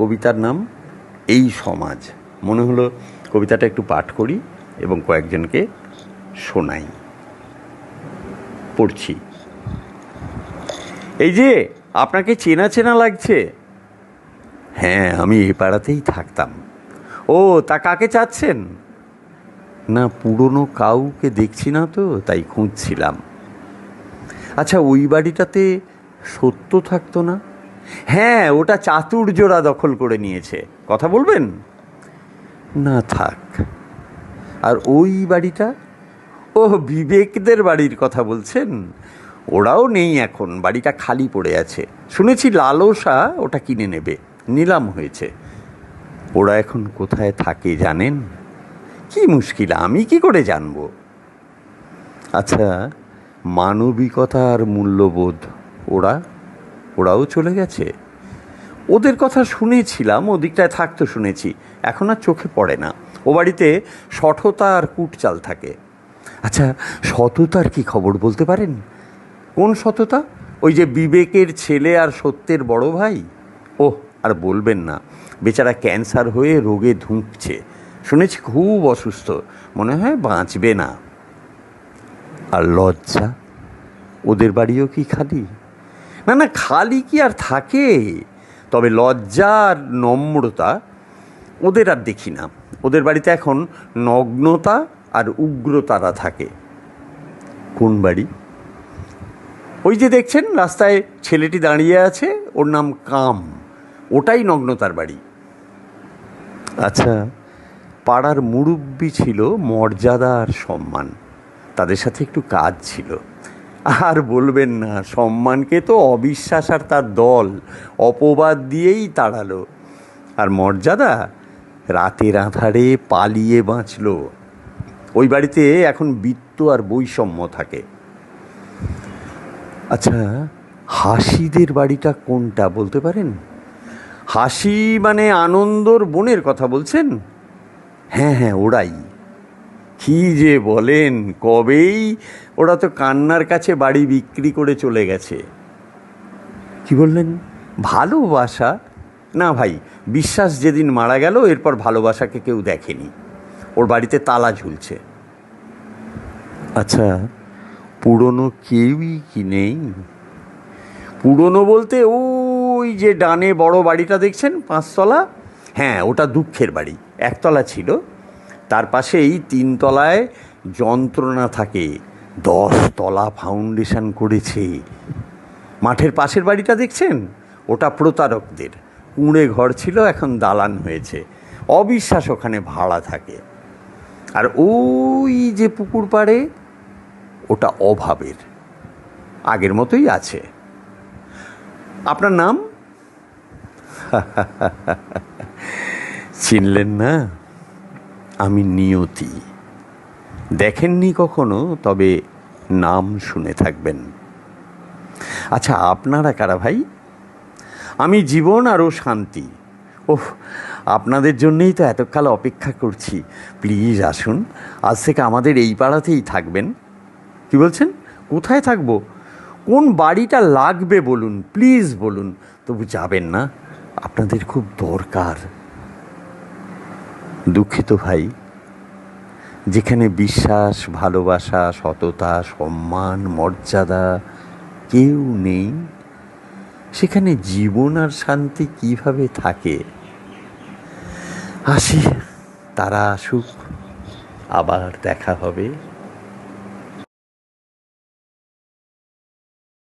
কবিতার নাম এই সমাজ। মনে হলো কবিতাটা একটু পাঠ করি এবং কয়েকজনকে শোনাই। পড়ছি। এই যে আপনাকে চেনা চেনা লাগছে। হ্যাঁ, আমি এ পাড়াতেই থাকতাম। ও, তা কাকে চাচ্ছেন? না, পুরনো কাউকে দেখছি না তো, তাই খুঁজছিলাম। আচ্ছা, ওই বাড়িটাতে সত্য থাকতো না? হ্যাঁ, ওটা চাতুর্যরা দখল করে নিয়েছে। কথা বলবেন? না, থাক। আর ওই বাড়িটা? ও, বিবেকদের বাড়ির কথা বলছেন? ওরাও নেই এখন, বাড়িটা খালি পড়ে আছে। শুনেছি লালসা ওটা কিনে নেবে, নিলাম হয়েছে। ওরা এখন কোথায় থাকে জানেন? কি মুশকিল, আমি কি করে জানবো? আচ্ছা, মানবিকতা আর মূল্যবোধ ওরাও চলে গেছে? ওদের কথা শুনেছিলাম, ওদিকটায় থাকতো শুনেছি, এখন আর চোখে পড়ে না। ও বাড়িতে সঠতা আর কুটচাল থাকে। আচ্ছা, সততার কি খবর বলতে পারেন? কোন সততা? ওই যে বিবেকের ছেলে আর সত্যের বড় ভাই। ওহ, আর বলবেন না, বেচারা ক্যান্সার হয়ে রোগে ধুঁকছে। শুনেছি খুব অসুস্থ, মনে হয় বাঁচবে না। আর লজ্জা, ওদের বাড়িও কি খালি? না না, খালি কি আর থাকে? তবে লজ্জা আর নম্রতা ওদের আর দেখি না। ওদের বাড়িতে এখন নগ্নতা আর উগ্রতারা থাকে। কোন বাড়ি? ওই যে দেখছেন রাস্তায় ছেলেটি দাঁড়িয়ে আছে, ওর নাম কাম। ওটাই নগ্নতার বাড়ি। আচ্ছা, পাড়ার মুরব্বি ছিল মর্যাদা আর সম্মান, তাদের সাথে একটু কাজ ছিল। আর বলবেন না, সম্মানকে তো অবিশ্বাস আর তার দল অপবাদ দিয়েই তাড়ালো। আর মর্যাদা রাতের আঁধারে পালিয়ে বাঁচল। ওই বাড়িতে এখন বৃত্ত আর বৈষম্য থাকে। আচ্ছা, হাসিদের বাড়িটা কোনটা বলতে পারেন? হাসি মানে আনন্দর বোনের কথা বলছেন? হ্যাঁ হ্যাঁ, ওরাই। কি যে বলেন, কবেই ওরা তো কান্নার কাছে বাড়ি বিক্রি করে চলে গেছে। কি বললেন? ভালোবাসা? না ভাই, বিশ্বাস যেদিন মারা গেল এরপর ভালোবাসাকে কেউ দেখেনি। ওর বাড়িতে তালা ঝুলছে। আচ্ছা, পুরনো কেউই কি নেই? পুরনো বলতে ওই যে ডানে বড় বাড়িটা দেখছেন 5 তলা, হ্যাঁ ওটা দুঃখের বাড়ি। 1 তলা ছিল, তার পাশেই 3 তলায় যন্ত্রণা থাকে। 10 তলা ফাউন্ডেশন করেছে। মাঠের পাশের বাড়িটা দেখছেন, ওটা প্রতারকদের। কুঁড়ে ঘর ছিল, এখন দালান হয়েছে। অবিশ্বাস ওখানে ভাড়া থাকে। আর ওই যে পুকুর পাড়ে, ওটা অভাবের, আগের মতোই আছে। আপনার নাম? চিনলেন না? আমি নিয়তি। দেখেননি কখনো, তবে নাম শুনে থাকবেন। আচ্ছা, আপনারা কারা ভাই? আমি জীবন আরও শান্তি। ওহ, আপনাদের জন্যেই তো এতকাল অপেক্ষা করছি। প্লিজ আসুন, আজ থেকে আমাদের এই পাড়াতেই থাকবেন। কি বলছেন? কোথায় থাকবো? কোন বাড়িটা লাগবে বলুন, প্লিজ বলুন। তবু যাবেন না, আপনাদের খুব দরকার। দুঃখিত ভাই, যেখানে বিশ্বাস, ভালোবাসা, সততা, সম্মান, মর্যাদা কেউ নেই, সেখানে জীবন আর শান্তি কিভাবে থাকে? আসি, তারা আসুক, আবার দেখা হবে।